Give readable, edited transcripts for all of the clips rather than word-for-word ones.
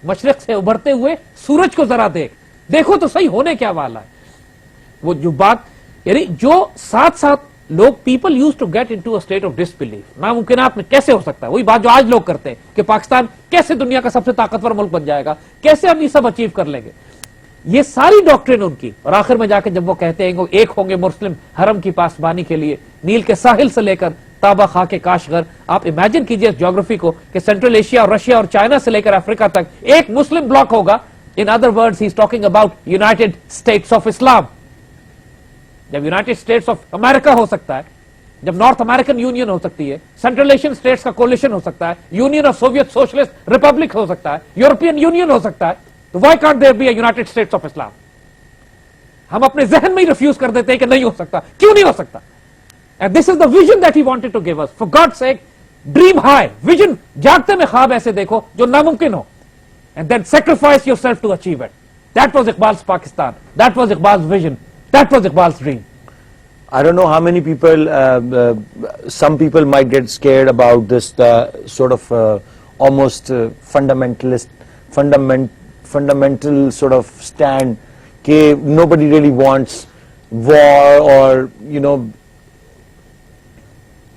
مشرق سے ابھرتے ہوئے سورج کو ذرا دیکھو تو صحیح ہونے کیا والا ہے. وہ جو بات یعنی جو ساتھ ساتھ لوگ people use to get into a state of disbelief, ناممکنات میں کیسے ہو سکتا ہے, وہی بات جو آج لوگ کرتے ہیں کہ پاکستان کیسے دنیا کا سب سے طاقتور ملک بن جائے گا, کیسے ہم یہ سب اچیو کر لیں گے. یہ ساری ڈاکٹرن ان کی, اور آخر میں جا کے جب وہ کہتے ہیں کہ ایک ہوں گے مسلم حرم کی پاسبانی کے لیے نیل کے ساحل سے لے کر تابا خاک کاشغر. آپ امیجن کیجئے اس جیوگرافی کو کہ سینٹرل ایشیا اور رشیا اور چائنا سے لے کر افریقہ تک ایک مسلم بلاک ہوگا. In other words he is talking about United States of Islam. جب یونائٹڈ اسٹیٹس آف امریکہ ہو سکتا ہے, جب نارتھ امریکن یونین ہو سکتی ہے, سینٹرل ایشین اسٹیٹس کا کولیشن ہو سکتا ہے, Union of Soviet Socialist Republic ہو سکتا ہے, یورپین یونین ہو سکتا ہے, تو why can't there be a United States of Islam. ہم اپنے ذہن میں ہی ریفیوز کر دیتے ہیں کہ نہیں ہو سکتا. کیوں نہیں ہو سکتا؟ And this is the vision that he wanted to give us. For God's sake, dream high. Vision, جاگتے میں خواب ایسے دیکھو جو ناممکن ہو. And then sacrifice yourself to achieve it. That was Iqbal's Pakistan. That was Iqbal's vision. That was Iqbal's dream. I don't know how many people, some people might get scared about this sort of almost fundamental sort of stand کہ nobody really wants war or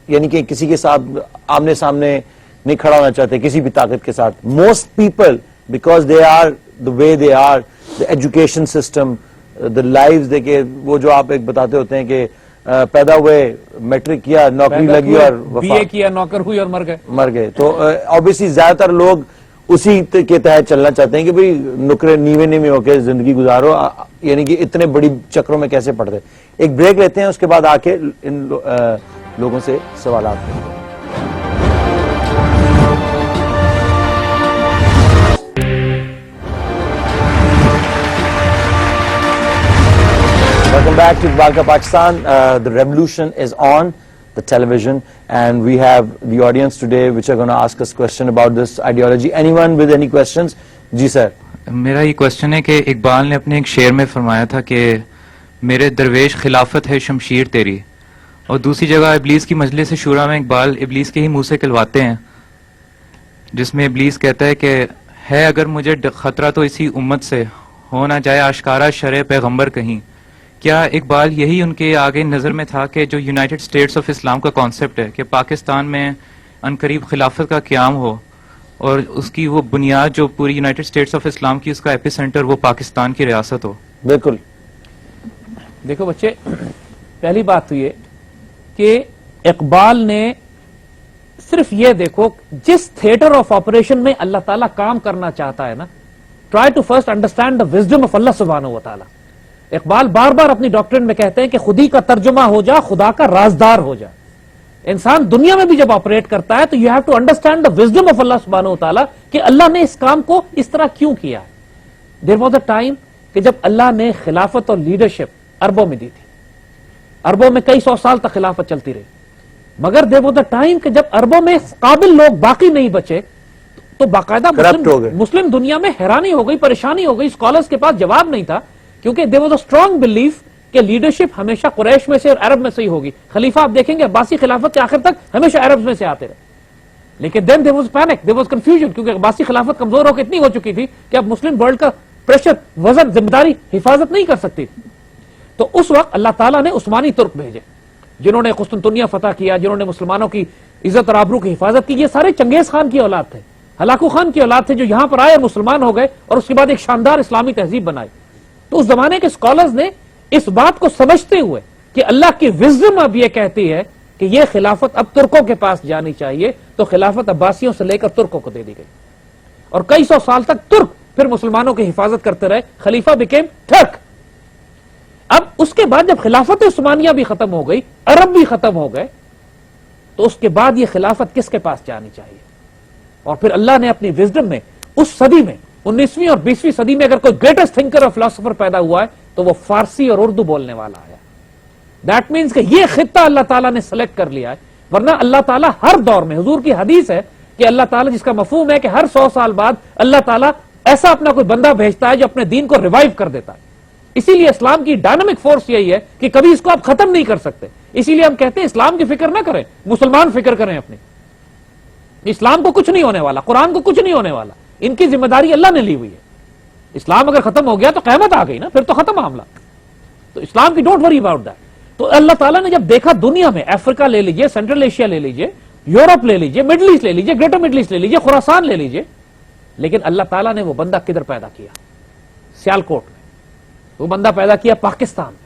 یعنی کہ کسی کے ساتھ آمنے سامنے نہیں کھڑا ہونا چاہتے کسی بھی طاقت کے ساتھ. Most people, because they are the way they are, the education system, the lives دیکھے, وہ جو آپ ایک بتاتے ہوتے ہیں کہ پیدا ہوئے, میٹرک کیا, نوکری لگی اور بی اے کیا, نوکر ہوئی اور مر گئے. تو obviously زیادہ تر لوگ اسی کے تحت چلنا چاہتے ہیں کہ بھئی نکرے نیوے ہو کے زندگی گزارو, یعنی کہ اتنے بڑی چکروں میں کیسے پڑتے. ایک بریک لیتے ہیں, اس کے بعد آ کے ان لوگوں سے سوالات کریں. Welcome back to Iqbal Ka Pakistan. The revolution is on the television and we have the audience today which are going to ask us question about this ideology. Anyone with any questions? جی سر. میرا یہ question ہے کہ اقبال نے اپنے ایک شعر میں فرمایا تھا کہ میرے درویش خلافت ہے شمشیر تیری, اور دوسری جگہ ابلیس کی مجلس شورا میں اقبال ابلیس کے ہی منہ سے کہلواتے ہیں, جس میں ابلیس کہتا ہے کہ ہے اگر مجھے خطرہ تو اسی امت سے, ہو نہ جائے آشکارا شرع پیغمبر کہیں. کیا اقبال یہی ان کے آگے نظر میں تھا کہ جو یونائٹڈ اسٹیٹس آف اسلام کا کانسیپٹ ہے کہ پاکستان میں عنقریب خلافت کا قیام ہو, اور اس کی وہ بنیاد جو پوری یونائٹڈ اسٹیٹس آف اسلام کی اس کا ایپی سینٹر وہ پاکستان کی ریاست ہو؟ بالکل. دیکھو بچے, پہلی بات تو یہ کہ اقبال نے صرف یہ دیکھو جس تھیٹر آف آپریشن میں اللہ تعالیٰ کام کرنا چاہتا ہے نا, try to first understand the wisdom of اللہ سبحانہ و تعالیٰ. اقبال بار بار اپنی ڈاکٹرن میں کہتے ہیں کہ خودی کا ترجمہ ہو جا, خدا کا رازدار ہو جا. انسان دنیا میں بھی جب آپریٹ کرتا ہے تو you have to understand the wisdom of اللہ سبحانہ و تعالیٰ کہ اللہ نے اس کام کو اس طرح کیوں کیا ہے. دیر واز اے ٹائم کہ جب اللہ نے خلافت اور لیڈرشپ عربوں میں دی تھی, عربوں میں کئی سو سال تک خلافت چلتی رہی, مگر دیر واز اے ٹائم کہ جب عربوں میں قابل لوگ باقی نہیں بچے تو باقاعدہ مسلم دنیا میں حیرانی ہو گئی, پریشانی ہو گئی. اسکالرز کے پاس جواب نہیں تھا کیونکہ there was a strong belief کہ لیڈرشپ ہمیشہ قریش میں سے اور عرب میں سے ہی ہوگی. خلیفہ آپ دیکھیں گے عباسی خلافت کے آخر تک ہمیشہ عرب میں سے آتے رہے, لیکن then there was panic, there was confusion, کیونکہ عباسی خلافت کمزور ہو کے اتنی ہو چکی تھی کہ اب مسلم ورلڈ کا پریشر, وزن, ذمہ داری حفاظت نہیں کر سکتی. تو اس وقت اللہ تعالیٰ نے عثمانی ترک بھیجے جنہوں نے قسطنطنیہ فتح کیا, جنہوں نے مسلمانوں کی عزت اور آبرو کی حفاظت کی. یہ سارے چنگیز خان کی اولاد تھے, ہلاکو خان کی اولاد تھے, جو یہاں پر آئے اور مسلمان ہو گئے اور اس کے بعد ایک شاندار اسلامی تہذیب بنائی. تو اس زمانے کے اسکالرز نے اس بات کو سمجھتے ہوئے کہ اللہ کی وزڈم اب یہ کہتی ہے کہ یہ خلافت اب ترکوں کے پاس جانی چاہیے, تو خلافت عباسیوں سے لے کر ترکوں کو دے دی گئی, اور کئی سو سال تک ترک پھر مسلمانوں کی حفاظت کرتے رہے. خلیفہ بیکیم ٹرک. اب اس کے بعد جب خلافت عثمانیہ بھی ختم ہو گئی, عرب بھی ختم ہو گئے, تو اس کے بعد یہ خلافت کس کے پاس جانی چاہیے؟ اور پھر اللہ نے اپنی وزڈم میں اس صدی میں 19ویں اور 20ویں صدی میں اگر کوئی گریٹسٹ تھنکر اور فلاسفر پیدا ہوا ہے تو وہ فارسی اور اردو بولنے والا آیا. دیٹ مینس کہ یہ خطہ اللہ تعالیٰ نے سلیکٹ کر لیا ہے, ورنہ اللہ تعالیٰ ہر دور میں, حضور کی حدیث ہے کہ اللہ تعالیٰ, جس کا مفہوم ہے کہ ہر 100 سال بعد اللہ تعالیٰ ایسا اپنا کوئی بندہ بھیجتا ہے جو اپنے دین کو ریوائیو کر دیتا ہے. اسی لیے اسلام کی ڈائنامک فورس یہی ہے کہ کبھی اس کو آپ ختم نہیں کر سکتے. اسی لیے ہم کہتے ہیں اسلام کی فکر نہ کریں, مسلمان فکر کریں اپنی. اسلام کو کچھ نہیں ہونے والا, قرآن کو کچھ نہیں ہونے والا, ان کی ذمہ داری اللہ نے لی ہوئی ہے. اسلام اگر ختم ہو گیا تو قیامت آ گئی نا, پھر تو ختم معاملہ. تو اسلام کی ڈونٹ وری اباؤٹ دیٹ. تو اللہ تعالیٰ نے جب دیکھا دنیا میں, افریقہ لے لیجئے, سینٹرل ایشیا لے لیجئے, یورپ لے لیجئے, مڈل ایسٹ لے لیجئے, گریٹر مڈل ایسٹ لے لیجئے, خراسان لے لیجئے, لیکن اللہ تعالیٰ نے وہ بندہ کدھر پیدا کیا؟ سیالکوٹ میں. وہ بندہ پیدا کیا پاکستان میں,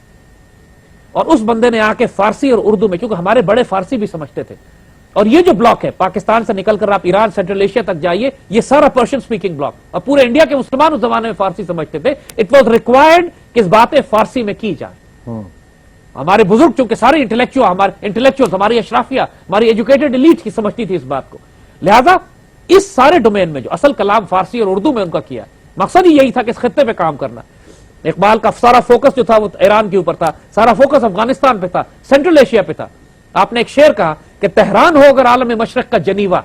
اور اس بندے نے آ کے فارسی اور اردو میں, کیونکہ ہمارے بڑے فارسی بھی سمجھتے تھے, اور یہ جو بلاک ہے پاکستان سے نکل کر آپ ایران, سینٹرل ایشیا تک جائیے, یہ سارا پرشین سپیکنگ بلاک, اور پورے انڈیا کے مسلمان اس زمانے میں فارسی سمجھتے تھے. اٹ واز ریکوائرڈ کہ اس باتیں فارسی میں کی جائیں. ہمارے بزرگ چونکہ سارے انٹلیکچوئل, ہماری اشرافیہ, ہماری ایجوکیٹڈ ایلیٹ کی سمجھتی تھی اس بات کو. لہذا اس سارے ڈومین میں جو اصل کلام فارسی اور اردو میں ان کا کیا, مقصد ہی یہی تھا کہ اس خطے پہ کام کرنا. اقبال کا سارا فوکس جو تھا وہ ایران کے اوپر تھا, سارا فوکس افغانستان پہ تھا, سینٹرل ایشیا پہ تھا. آپ نے ایک شعر کہا کہ تہران ہو اگر عالم مشرق کا جنیوا,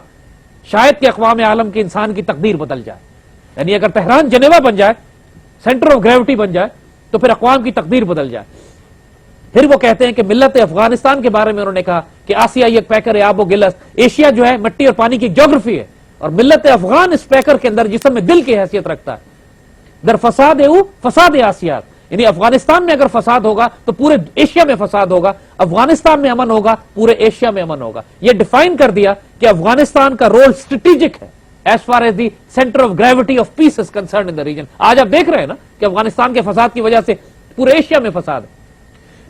شاید کہ اقوام عالم کی انسان کی تقدیر بدل جائے. یعنی اگر تہران جنیوا بن جائے, سینٹر آف گریوٹی بن جائے, تو پھر اقوام کی تقدیر بدل جائے. پھر وہ کہتے ہیں کہ ملت افغانستان کے بارے میں انہوں نے کہا کہ آسیا یک پیکر آب و گلس, ایشیا جو ہے مٹی اور پانی کی جغرافی ہے, اور ملت افغان اس پیکر کے اندر جسم میں دل کی حیثیت رکھتا ہے. در فساد فساد آسیات, یعنی افغانستان میں اگر فساد ہوگا تو پورے ایشیا میں فساد ہوگا, افغانستان میں امن ہوگا پورے ایشیا میں امن ہوگا. یہ ڈیفائن کر دیا کہ افغانستان کا رول اسٹریٹجک ہے as far as the centre of gravity of peace is concerned in the region. آج آپ دیکھ رہے ہیں نا کہ افغانستان کے فساد کی وجہ سے پورے ایشیا میں فساد ہے.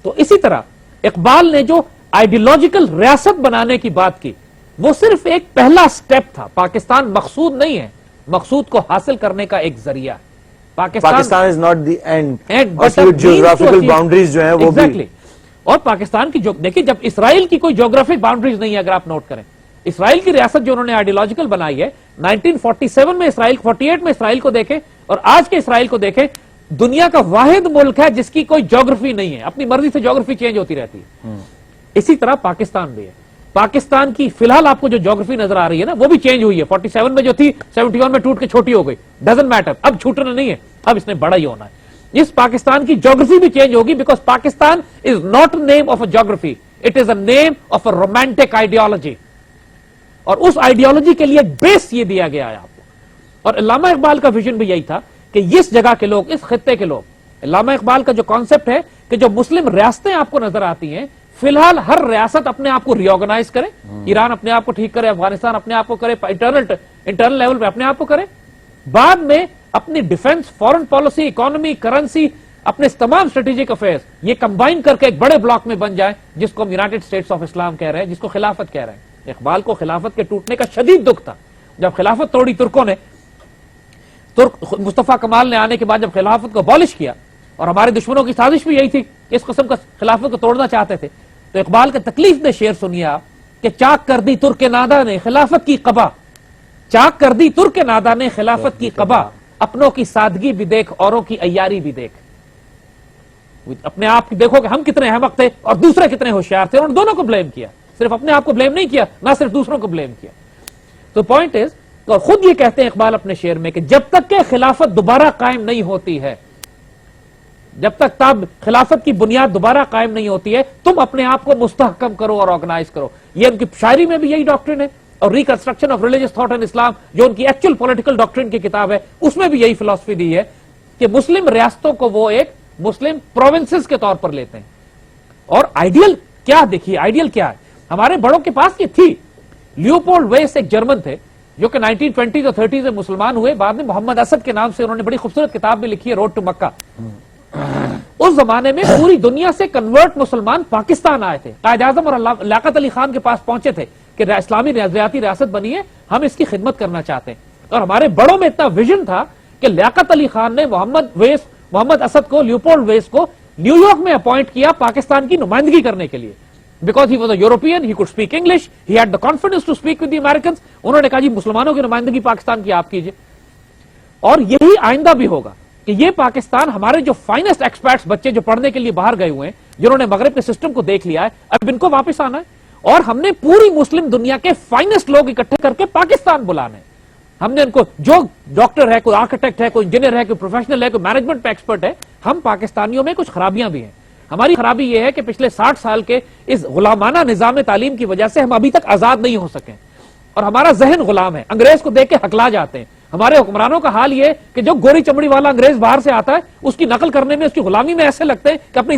تو اسی طرح اقبال نے جو آئیڈیولوجیکل ریاست بنانے کی بات کی, وہ صرف ایک پہلا سٹیپ تھا. پاکستان مقصود نہیں ہے, مقصود کو حاصل کرنے کا ایک ذریعہ. Pakistan is not the end, but اور جیوگرافیکل باؤنڈریز جو ہیں وہ بھی. اور پاکستان کی دیکھیں, جب اسرائیل کی کوئی جیوگرافک باؤنڈریز نہیں ہے, اگر آپ نوٹ کریں, اسرائیل کی ریاست جو انہوں نے آئیڈیولوجیکل بنائی ہے 1947 میں اسرائیل, 48 میں اسرائیل کو دیکھیں اور آج کے اسرائیل کو دیکھیں, دنیا کا واحد ملک ہے جس کی کوئی جیوگرافی نہیں ہے. اپنی مرضی سے جیوگرافی چینج ہوتی رہتی ہے. اسی طرح پاکستان بھی ہے. پاکستان کی فی الحال آپ کو جو جیوگرافی نظر آ رہی ہے نا, وہ بھی چینج ہوئی ہے. 47 میں جو تھی 71 میں ٹوٹ کے چھوٹی ہو گئی. ڈزنٹ میٹر, اب چھوٹنا نہیں ہے, اب اس نے بڑا ہی ہونا ہے. اس پاکستان کی جیوگرافی بھی چینج ہوگی, because Pakistan is not name of a geography, it is a name of a romantic ideology. اور اس آئیڈیالوجی کے لیے بیس یہ دیا گیا ہے آپ کو. اور علامہ اقبال کا ویژن بھی یہی تھا کہ اس جگہ کے لوگ, اس خطے کے لوگ, علامہ اقبال کا جو کانسیپٹ ہے کہ جو مسلم ریاستیں آپ کو نظر آتی ہیں, فی الحال ہر ریاست اپنے آپ کو ری آرگنائز کرے. ایران اپنے آپ کو ٹھیک کرے, افغانستان اپنے آپ کو کرے, انٹرنل لیول پہ اپنے آپ کو کرے, بعد میں اپنی defence, foreign policy, economy, currency, اپنے تمام اسٹریٹجک افیئرز یہ کمبائن کر کے ایک بڑے بلاک میں بن جائے, جس کو ہم یونائٹڈ اسٹیٹس آف اسلام کہہ رہے ہیں, جس کو خلافت کہہ رہے ہیں. اقبال کو خلافت کے ٹوٹنے کا شدید دکھ تھا. جب خلافت توڑی ترکوں نے, ترک مصطفیٰ کمال نے آنے کے بعد جب خلافت کو ابالش کیا, اور ہمارے دشمنوں کی سازش بھی یہی تھی کہ اس قسم کا خلافت کو توڑنا چاہتے تھے, تو اقبال کے تکلیف دہ شعر سنیے آپ کہ چاک کر دی ترک نادا نے خلافت کی قبا, چاک کر دی ترک نادا نے خلافت کی قبا, اپنوں کی سادگی بھی دیکھ اوروں کی عیاری بھی دیکھ. اپنے آپ کی دیکھو کہ ہم کتنے احمق تھے اور دوسرے کتنے ہوشیار تھے, اور ان دونوں کو بلیم کیا, صرف اپنے آپ کو بلیم نہیں کیا, نہ صرف دوسروں کو بلیم کیا. تو پوائنٹ از, اور خود یہ کہتے ہیں اقبال اپنے شعر میں کہ جب تک کہ خلافت دوبارہ قائم نہیں ہوتی ہے, جب تک خلافت کی بنیاد دوبارہ قائم نہیں ہوتی ہے, تم اپنے آپ کو مستحکم کرو اور آرگنائز کرو. یہ ان کی شاعری میں بھی یہی ڈاکٹرن ہے, اور reconstruction of religious thought in Islam جو ان کی ایکچوئل پولیٹیکل ڈاکٹرن کی کتاب ہے, اس میں بھی یہی فلسفی دی ہے کہ مسلم ریاستوں کو وہ ایک مسلم پروونسز کے طور پر لیتے ہیں. اور آئیڈیل کیا, دیکھیے آئیڈیل کیا ہے, ہمارے بڑوں کے پاس یہ تھی. لیوپولڈ ویس ایک جرمن تھے جو کہ 1920 اور 30 میں مسلمان ہوئے, بعد میں محمد اسد کے نام سے انہوں نے بڑی خوبصورت کتاب بھی لکھی ہے, روڈ ٹو مکہ. اس زمانے میں پوری دنیا سے کنورٹ مسلمان پاکستان آئے تھے. قائد اعظم اور لیاقت علی خان کے پاس پہنچے تھے کہ اسلامی نظریاتی ریاست بنی ہے, ہم اس کی خدمت کرنا چاہتے ہیں. اور ہمارے بڑوں میں اتنا ویژن تھا کہ لیاقت علی خان نے محمد اسد کو, لیوپولڈ ویس کو نیو یارک میں اپوائنٹ کیا پاکستان کی نمائندگی کرنے کے لیے. Because he was a European, he could speak English, he had the confidence to speak with the Americans. انہوں نے کہا جی مسلمانوں کی نمائندگی پاکستان کی آپ کیجئے. اور یہی آئندہ بھی ہوگا کہ یہ پاکستان, ہمارے جو فائنسٹ ایکسپرٹس بچے جو پڑھنے کے لیے باہر گئے ہوئے ہیں, جنہوں نے مغرب کے سسٹم کو دیکھ لیا ہے, اب ان کو واپس آنا ہے, اور ہم نے پوری مسلم دنیا کے فائنسٹ لوگ اکٹھے کر کے پاکستان بلانے. ہم نے ان کو, جو ڈاکٹر ہے, کوئی آرکیٹیکٹ ہے, کوئی انجینئر ہے, کوئی پروفیشنل ہے, کوئی مینجمنٹ پہ ایکسپرٹ ہے. ہم پاکستانیوں میں کچھ خرابیاں بھی ہیں. ہماری خرابی یہ ہے کہ پچھلے 60 سال کے اس غلامانہ نظام تعلیم کی وجہ سے ہم ابھی تک آزاد نہیں ہو سکے, اور ہمارا ذہن غلام ہے, انگریز کو دیکھ کے ہکلا جاتے ہیں. ہمارے حکمرانوں کا حال یہ کہ جو گوری چمڑی والا انگریز باہر سے آتا ہے اس کی نقل کرنے میں، اس کی غلامی میں ایسے لگتے ہیں کہ اپنی